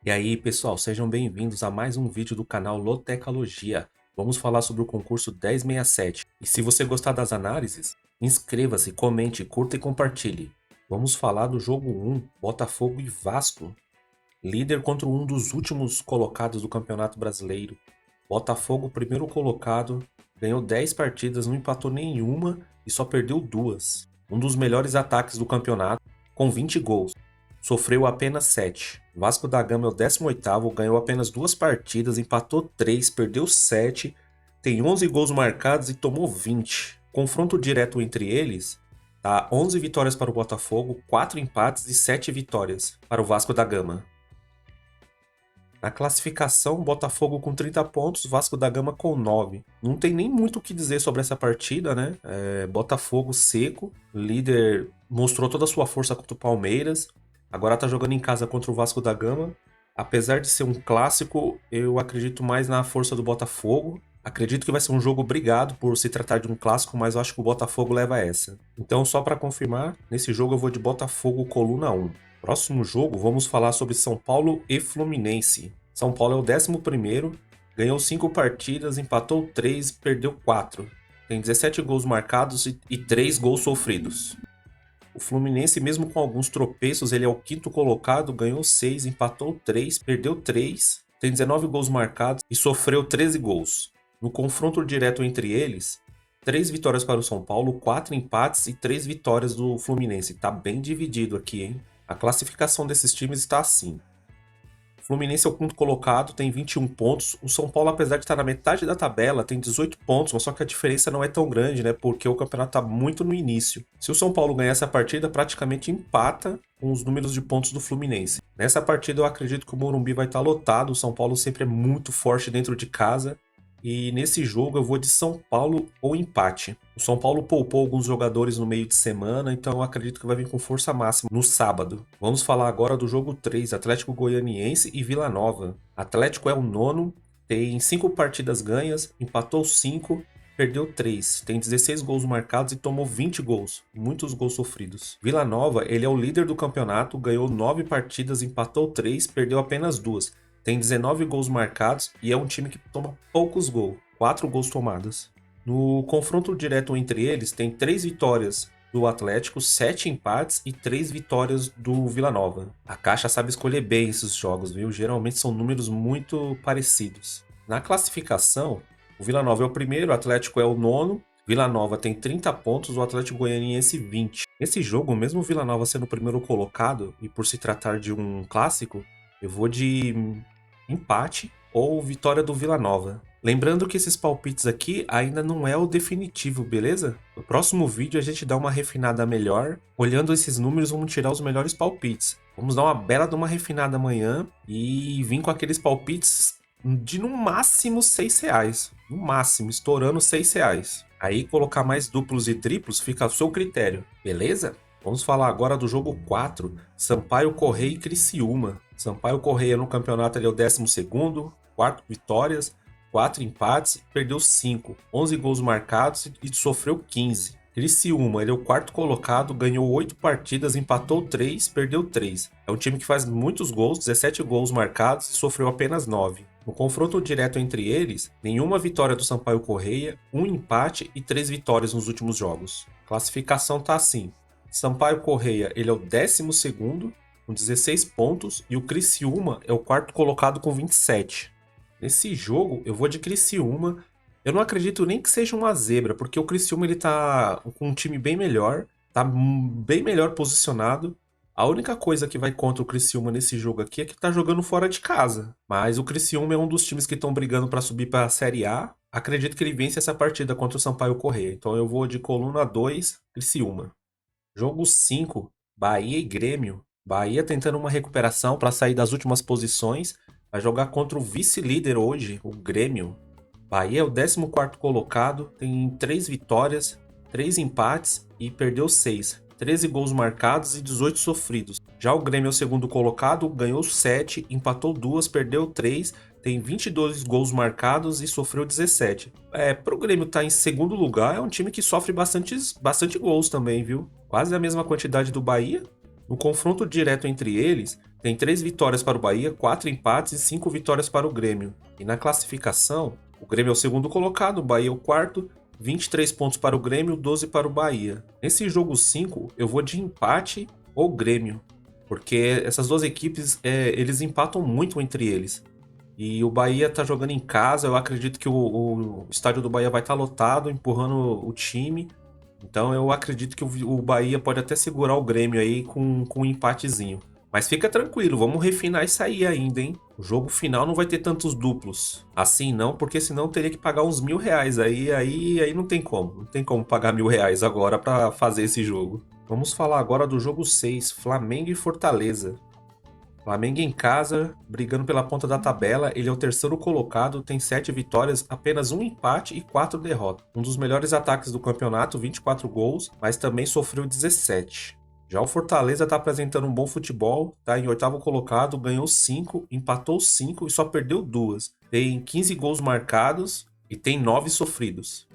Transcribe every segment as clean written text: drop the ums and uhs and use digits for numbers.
E aí, pessoal, sejam bem-vindos a mais um vídeo do canal Lotecalogia. Vamos falar sobre o concurso 1067. E se você gostar das análises, inscreva-se, comente, curta e compartilhe. Vamos falar do jogo 1, Botafogo e Vasco. Líder contra um dos últimos colocados do Campeonato Brasileiro. Botafogo, primeiro colocado, ganhou 10 partidas, não empatou nenhuma e só perdeu 2. Um dos melhores ataques do campeonato, com 20 gols. Sofreu apenas 7. Vasco da Gama é o 18º, ganhou apenas 2 partidas, empatou 3, perdeu 7, tem 11 gols marcados e tomou 20. Confronto direto entre eles, tá 11 vitórias para o Botafogo, 4 empates e 7 vitórias para o Vasco da Gama. Na classificação, Botafogo com 30 pontos, Vasco da Gama com 9. Não tem nem muito o que dizer sobre essa partida, né? Botafogo seco, líder mostrou toda a sua força contra o Palmeiras, agora tá jogando em casa contra o Vasco da Gama. Apesar de ser um clássico, eu acredito mais na força do Botafogo. Acredito que vai ser um jogo brigado por se tratar de um clássico, mas eu acho que o Botafogo leva essa. Então, só para confirmar, nesse jogo eu vou de Botafogo coluna 1. Próximo jogo, vamos falar sobre São Paulo e Fluminense. São Paulo é o 11º, ganhou 5 partidas, empatou 3, perdeu 4. Tem 17 gols marcados e 3 gols sofridos. O Fluminense, mesmo com alguns tropeços, ele é o 5º colocado, ganhou 6, empatou 3, perdeu 3, tem 19 gols marcados e sofreu 13 gols. No confronto direto entre eles, 3 vitórias para o São Paulo, 4 empates e 3 vitórias do Fluminense. Tá bem dividido aqui, hein? A classificação desses times está assim. O Fluminense é o 5º colocado, tem 21 pontos. O São Paulo, apesar de estar na metade da tabela, tem 18 pontos, mas só que a diferença não é tão grande, né? Porque o campeonato está muito no início. Se o São Paulo ganhar essa partida, praticamente empata com os números de pontos do Fluminense. Nessa partida eu acredito que o Morumbi vai estar lotado. O São Paulo sempre é muito forte dentro de casa. E nesse jogo eu vou de São Paulo ou empate. O São Paulo poupou alguns jogadores no meio de semana, então eu acredito que vai vir com força máxima no sábado. Vamos falar agora do jogo 3, Atlético Goianiense e Vila Nova. Atlético é o 9º, tem 5 partidas ganhas, empatou 5, perdeu 3. Tem 16 gols marcados e tomou 20 gols, muitos gols sofridos. Vila Nova, ele é o líder do campeonato, ganhou 9 partidas, empatou 3, perdeu apenas 2. Tem 19 gols marcados e é um time que toma poucos gols, 4 gols tomados. No confronto direto entre eles, tem 3 vitórias do Atlético, 7 empates e 3 vitórias do Vila Nova. A Caixa sabe escolher bem esses jogos, viu? Geralmente são números muito parecidos. Na classificação, o Vila Nova é o 1º, o Atlético é o 9º, Vila Nova tem 30 pontos, o Atlético Goianiense 20. Nesse jogo, mesmo o Vila Nova sendo o 1º colocado, e por se tratar de um clássico, eu vou de empate ou vitória do Vila Nova. Lembrando que esses palpites aqui ainda não é o definitivo, beleza? No próximo vídeo a gente dá uma refinada melhor. Olhando esses números, vamos tirar os melhores palpites. Vamos dar uma bela de uma refinada amanhã e vir com aqueles palpites de no máximo R$6. No máximo, estourando R$6. Aí colocar mais duplos e triplos fica ao seu critério, beleza? Vamos falar agora do jogo 4, Sampaio Corrêa e Criciúma. Sampaio Corrêa no campeonato ele é o 12º, 4 vitórias, 4 empates, perdeu 5, 11 gols marcados e sofreu 15. Criciúma, ele é o 4º colocado, ganhou 8 partidas, empatou 3, perdeu 3. É um time que faz muitos gols, 17 gols marcados e sofreu apenas 9. No confronto direto entre eles, nenhuma vitória do Sampaio Corrêa, 1 empate e 3 vitórias nos últimos jogos. A classificação tá assim. Sampaio Corrêa, ele é o 12º, com 16 pontos, e o Criciúma é o 4º colocado com 27. Nesse jogo, eu vou de Criciúma. Eu não acredito nem que seja uma zebra, porque o Criciúma ele tá com um time bem melhor, tá bem melhor posicionado. A única coisa que vai contra o Criciúma nesse jogo aqui é que tá jogando fora de casa. Mas o Criciúma é um dos times que estão brigando para subir para a Série A. Acredito que ele vence essa partida contra o Sampaio Corrêa. Então eu vou de coluna 2, Criciúma. Jogo 5, Bahia e Grêmio. Bahia tentando uma recuperação para sair das últimas posições. Vai jogar contra o vice-líder hoje, o Grêmio. Bahia é o 14º colocado, tem 3 vitórias, 3 empates e perdeu 6. 13 gols marcados e 18 sofridos. Já o Grêmio é o 2º colocado, ganhou 7, empatou 2, perdeu 3, tem 22 gols marcados e sofreu 17. Pro Grêmio estar em 2º lugar, é um time que sofre bastante gols também, viu? Quase a mesma quantidade do Bahia. No confronto direto entre eles, tem 3 vitórias para o Bahia, 4 empates e 5 vitórias para o Grêmio. E na classificação, o Grêmio é o segundo colocado, o Bahia é o quarto, 23 pontos para o Grêmio, 12 para o Bahia. Nesse jogo 5, eu vou de empate ou Grêmio, porque essas duas equipes, eles empatam muito entre eles. E o Bahia tá jogando em casa, eu acredito que o estádio do Bahia vai estar lotado, empurrando o time. Então eu acredito que o Bahia pode até segurar o Grêmio aí com um empatezinho. Mas fica tranquilo, vamos refinar isso aí ainda, hein? O jogo final não vai ter tantos duplos. Assim não, porque senão teria que pagar uns R$ 1.000. Aí não tem como. Não tem como pagar R$ 1.000 agora pra fazer esse jogo. Vamos falar agora do jogo 6, Flamengo e Fortaleza. Flamengo em casa, brigando pela ponta da tabela, ele é o terceiro colocado, tem 7 vitórias, apenas um empate e 4 derrotas. Um dos melhores ataques do campeonato, 24 gols, mas também sofreu 17. Já o Fortaleza está apresentando um bom futebol, está em oitavo colocado, ganhou 5, empatou 5 e só perdeu 2. Tem 15 gols marcados e tem 9 sofridos.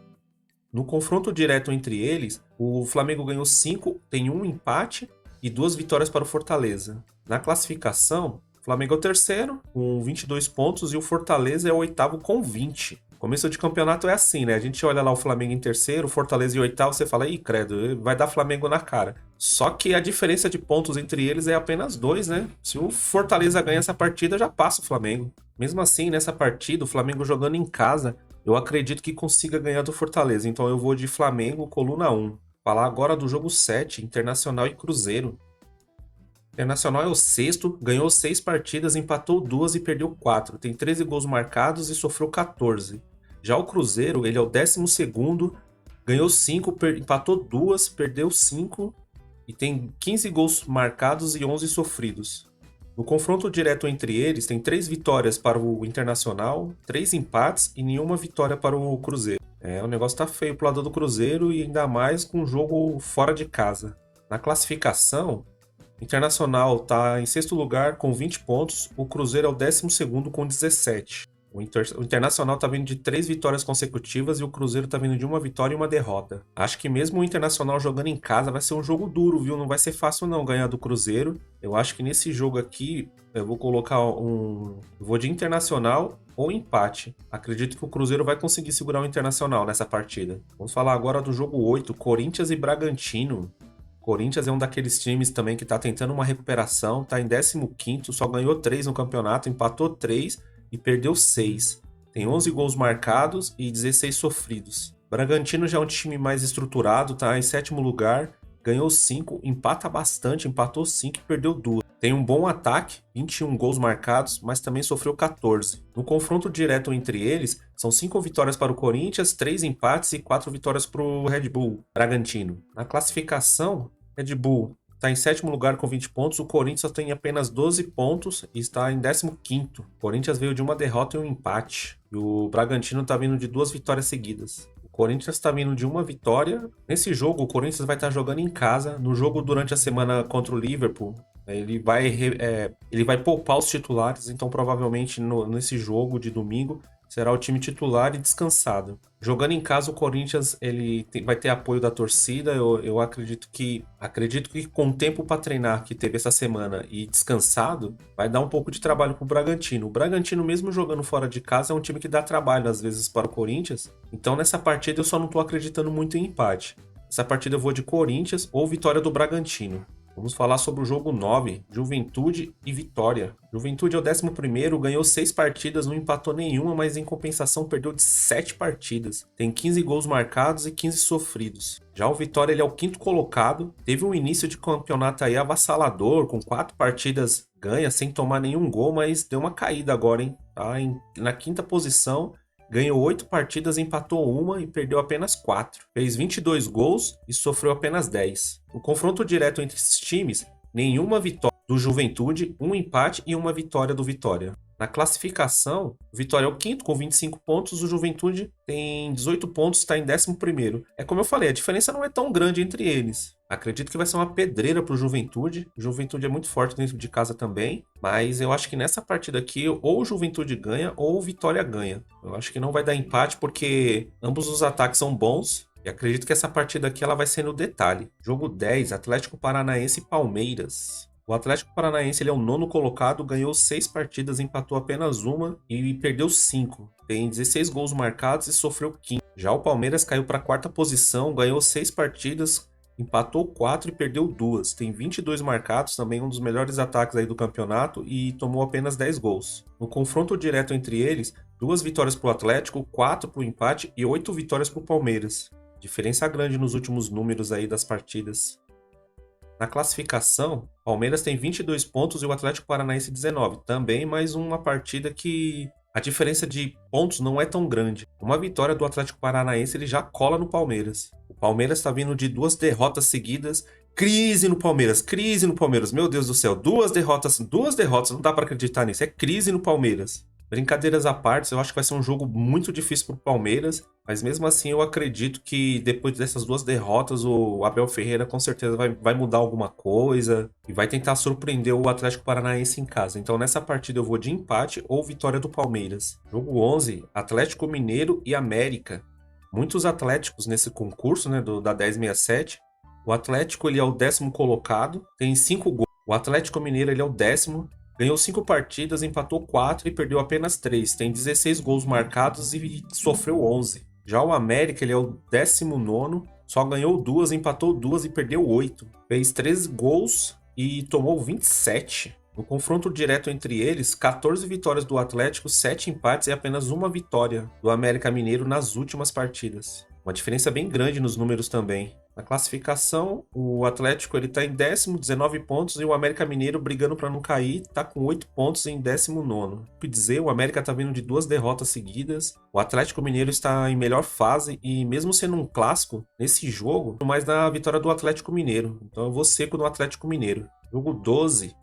No confronto direto entre eles, o Flamengo ganhou 5, tem um empate e 2 vitórias para o Fortaleza. Na classificação, o Flamengo é o terceiro, com 22 pontos, e o Fortaleza é o oitavo com 20. Começo de campeonato é assim, né? A gente olha lá o Flamengo em terceiro, o Fortaleza em oitavo, você fala, ih, credo, vai dar Flamengo na cara. Só que a diferença de pontos entre eles é apenas 2, né? Se o Fortaleza ganha essa partida, já passa o Flamengo. Mesmo assim, nessa partida, o Flamengo jogando em casa, eu acredito que consiga ganhar do Fortaleza. Então eu vou de Flamengo, coluna 1. Falar agora do jogo 7, Internacional e Cruzeiro. Internacional é o sexto, ganhou 6 partidas, empatou 2 e perdeu 4. Tem 13 gols marcados e sofreu 14. Já o Cruzeiro, ele é o 12º, ganhou 5, empatou 2, perdeu 5 e tem 15 gols marcados e 11 sofridos. No confronto direto entre eles, tem 3 vitórias para o Internacional, 3 empates e nenhuma vitória para o Cruzeiro. O negócio tá feio pro lado do Cruzeiro e ainda mais com um jogo fora de casa. Na classificação, Internacional está em sexto lugar com 20 pontos, o Cruzeiro é o 12º com 17. O Internacional está vindo de 3 vitórias consecutivas e o Cruzeiro está vindo de uma vitória e uma derrota. Acho que mesmo o Internacional jogando em casa vai ser um jogo duro, viu? Não vai ser fácil não ganhar do Cruzeiro. Eu acho que nesse jogo aqui eu vou colocar vou de Internacional ou empate. Acredito que o Cruzeiro vai conseguir segurar o Internacional nessa partida. Vamos falar agora do jogo 8, Corinthians e Bragantino. Corinthians é um daqueles times também que está tentando uma recuperação, está em 15º, só ganhou 3 no campeonato, empatou 3 e perdeu 6. Tem 11 gols marcados e 16 sofridos. Bragantino já é um time mais estruturado, está em 7º lugar, ganhou 5, empata bastante, empatou 5 e perdeu 2. Tem um bom ataque, 21 gols marcados, mas também sofreu 14. No confronto direto entre eles, são 5 vitórias para o Corinthians, 3 empates e 4 vitórias para o Red Bull Bragantino. Na classificação, Red Bull está em 7º lugar com 20 pontos, o Corinthians tem apenas 12 pontos e está em 15º. O Corinthians veio de uma derrota e um empate, e o Bragantino está vindo de 2 vitórias seguidas. O Corinthians está vindo de uma vitória. Nesse jogo, o Corinthians vai estar jogando em casa. No jogo durante a semana contra o Liverpool, ele vai poupar os titulares, então provavelmente nesse jogo de domingo será o time titular e descansado. Jogando em casa, o Corinthians vai ter apoio da torcida. Eu acredito que com o tempo para treinar que teve essa semana e descansado, vai dar um pouco de trabalho para o Bragantino. O Bragantino, mesmo jogando fora de casa, é um time que dá trabalho às vezes para o Corinthians. Então nessa partida eu só não estou acreditando muito em empate. Essa partida eu vou de Corinthians ou vitória do Bragantino. Vamos falar sobre o jogo 9, Juventude e Vitória. Juventude é o 11º, ganhou 6 partidas, não empatou nenhuma, mas em compensação perdeu de 7 partidas. Tem 15 gols marcados e 15 sofridos. Já o Vitória ele é o 5º colocado, teve um início de campeonato aí avassalador, com 4 partidas ganhas, sem tomar nenhum gol, mas deu uma caída agora, hein? Tá na 5ª posição. Ganhou 8 partidas, empatou uma e perdeu apenas 4. Fez 22 gols e sofreu apenas 10. No confronto direto entre esses times, nenhuma vitória do Juventude, um empate e uma vitória do Vitória. Na classificação, o Vitória é o 5º com 25 pontos, o Juventude tem 18 pontos, está em 11º. É como eu falei, a diferença não é tão grande entre eles. Acredito que vai ser uma pedreira para o Juventude. O Juventude é muito forte dentro de casa também, mas eu acho que nessa partida aqui, ou o Juventude ganha ou o Vitória ganha. Eu acho que não vai dar empate porque ambos os ataques são bons. E acredito que essa partida aqui ela vai ser no detalhe. Jogo 10, Atlético Paranaense e Palmeiras. O Atlético Paranaense ele é o nono colocado, ganhou 6 partidas, empatou apenas uma e perdeu 5. Tem 16 gols marcados e sofreu 15. Já o Palmeiras caiu para a quarta posição, ganhou 6 partidas, empatou 4 e perdeu 2. Tem 22 marcados, também um dos melhores ataques aí do campeonato e tomou apenas 10 gols. No confronto direto entre eles, 2 vitórias para o Atlético, 4 para o empate e 8 vitórias para o Palmeiras. Diferença grande nos últimos números aí das partidas. Na classificação, o Palmeiras tem 22 pontos e o Atlético Paranaense 19. Também mais uma partida que a diferença de pontos não é tão grande. Uma vitória do Atlético Paranaense ele já cola no Palmeiras. O Palmeiras está vindo de 2 derrotas seguidas. Crise no Palmeiras, crise no Palmeiras. Meu Deus do céu, 2 derrotas, não dá para acreditar nisso. É crise no Palmeiras. Brincadeiras à parte, eu acho que vai ser um jogo muito difícil para o Palmeiras, mas mesmo assim eu acredito que depois dessas 2 derrotas o Abel Ferreira com certeza vai mudar alguma coisa e vai tentar surpreender o Atlético Paranaense em casa. Então nessa partida eu vou de empate ou vitória do Palmeiras. Jogo 11, Atlético Mineiro e América. Muitos atléticos nesse concurso, né, da 1067. O Atlético ele é o 10º colocado, tem 5 gols. O Atlético Mineiro ele é o 10º. Ganhou 5 partidas, empatou 4 e perdeu apenas 3. Tem 16 gols marcados e sofreu 11. Já o América, ele é o 19º, só ganhou 2, empatou 2 e perdeu 8. Fez 13 gols e tomou 27. No confronto direto entre eles, 14 vitórias do Atlético, 7 empates e apenas uma vitória do América Mineiro nas últimas partidas. Uma diferença bem grande nos números também. Na classificação, o Atlético está em 10º, 19 pontos, e o América Mineiro, brigando para não cair, está com 8 pontos em 19º. Quer dizer, o América está vindo de 2 derrotas seguidas, o Atlético Mineiro está em melhor fase, e mesmo sendo um clássico, nesse jogo, mais na vitória do Atlético Mineiro. Então eu vou seco no Atlético Mineiro. Jogo 12,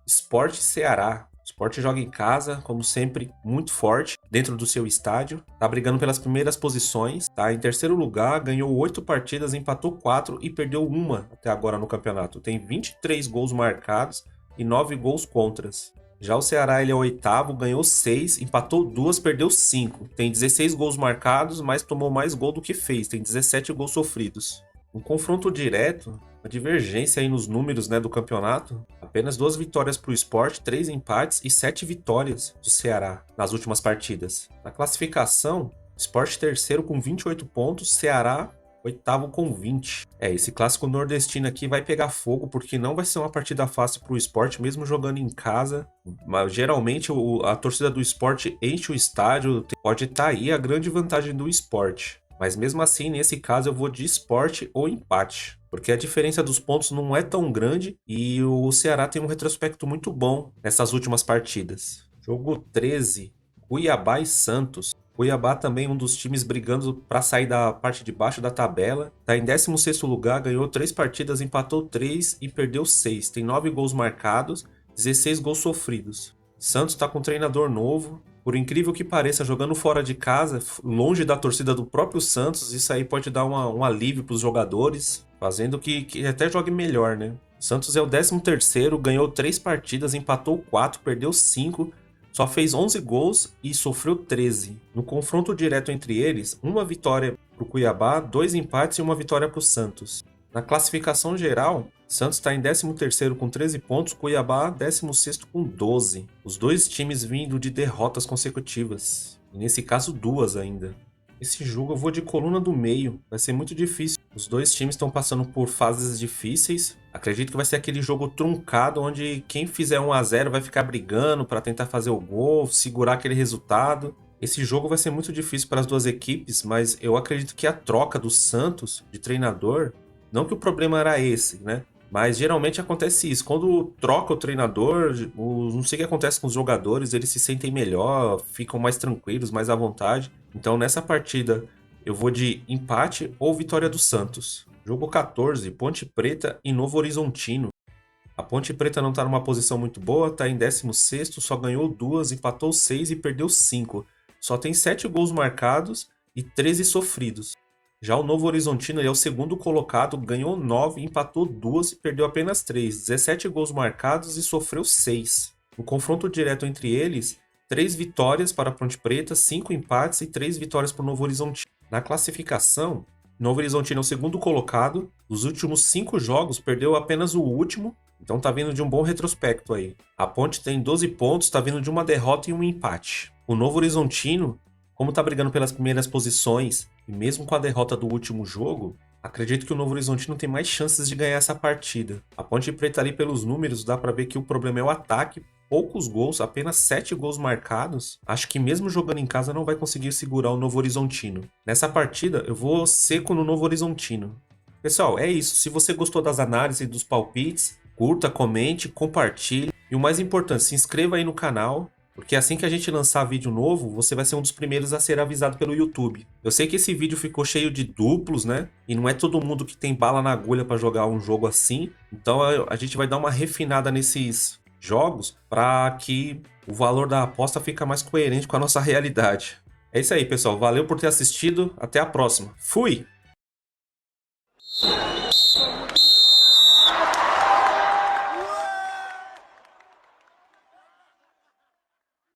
Sport Ceará. O Sport joga em casa, como sempre, muito forte, dentro do seu estádio. Tá brigando pelas primeiras posições, tá em terceiro lugar, ganhou 8 partidas, empatou 4 e perdeu uma até agora no campeonato. Tem 23 gols marcados e 9 gols contras. Já o Ceará ele é o 8º, ganhou 6, empatou 2, perdeu 5. Tem 16 gols marcados, mas tomou mais gol do que fez, tem 17 gols sofridos. Um confronto direto, uma divergência aí nos números, né, do campeonato. Apenas 2 vitórias para o Sport, 3 empates e 7 vitórias do Ceará nas últimas partidas. Na classificação, Sport terceiro com 28 pontos, Ceará 8º com 20. Esse clássico nordestino aqui vai pegar fogo porque não vai ser uma partida fácil para o Sport, mesmo jogando em casa. Mas geralmente a torcida do Sport enche o estádio, pode estar aí a grande vantagem do Sport. Mas mesmo assim, nesse caso, eu vou de Sport ou empate. Porque a diferença dos pontos não é tão grande e o Ceará tem um retrospecto muito bom nessas últimas partidas. Jogo 13, Cuiabá e Santos. Cuiabá também um dos times brigando para sair da parte de baixo da tabela. Está em 16º lugar, ganhou 3 partidas, empatou 3 e perdeu 6. Tem 9 gols marcados, 16 gols sofridos. Santos está com um treinador novo. Por incrível que pareça, jogando fora de casa, longe da torcida do próprio Santos, isso aí pode dar um alívio para os jogadores, fazendo que até jogue melhor, né? O Santos é o 13º, ganhou 3 partidas, empatou 4, perdeu 5, só fez 11 gols e sofreu 13. No confronto direto entre eles, uma vitória para o Cuiabá, 2 empates e uma vitória para o Santos. Na classificação geral, Santos está em 13º com 13 pontos, Cuiabá 16º com 12. Os dois times vindo de derrotas consecutivas, e nesse caso 2 ainda. Esse jogo eu vou de coluna do meio, vai ser muito difícil. Os dois times estão passando por fases difíceis. Acredito que vai ser aquele jogo truncado, onde quem fizer 1-0 vai ficar brigando para tentar fazer o gol, segurar aquele resultado. Esse jogo vai ser muito difícil para as duas equipes, mas eu acredito que a troca do Santos de treinador, não que o problema era esse, né? Mas geralmente acontece isso. Quando troca o treinador, não sei o que acontece com os jogadores, eles se sentem melhor, ficam mais tranquilos, mais à vontade. Então nessa partida eu vou de empate ou vitória do Santos. Jogo 14, Ponte Preta e Novo Horizontino. A Ponte Preta não está numa posição muito boa, está em 16º, só ganhou 2, empatou 6 e perdeu 5. Só tem 7 gols marcados e 13 sofridos. Já o Novo Horizontino ele é o segundo colocado, ganhou 9, empatou 2 e perdeu apenas 3. 17 gols marcados e sofreu 6. No confronto direto entre eles, 3 vitórias para a Ponte Preta, 5 empates e 3 vitórias para o Novo Horizontino. Na classificação, Novo Horizontino é o segundo colocado. Dos últimos 5 jogos, perdeu apenas o último Então tá vindo de um bom retrospecto aí. A Ponte tem 12 pontos, tá vindo de uma derrota e um empate. O Novo Horizontino, como tá brigando pelas primeiras posições, e mesmo com a derrota do último jogo, acredito que o Novo Horizontino tem mais chances de ganhar essa partida. A Ponte Preta ali pelos números, dá pra ver que o problema é o ataque. Poucos gols, apenas 7 gols marcados. Acho que mesmo jogando em casa não vai conseguir segurar o Novo Horizontino. Nessa partida eu vou seco no Novo Horizontino. Pessoal, é isso. Se você gostou das análises e dos palpites, curta, comente, compartilhe. E o mais importante, se inscreva aí no canal, porque assim que a gente lançar vídeo novo, você vai ser um dos primeiros a ser avisado pelo YouTube. Eu sei que esse vídeo ficou cheio de duplos, né? E não é todo mundo que tem bala na agulha para jogar um jogo assim. Então a gente vai dar uma refinada nesses jogos para que o valor da aposta fique mais coerente com a nossa realidade. É isso aí, pessoal. Valeu por ter assistido. Até a próxima. Fui!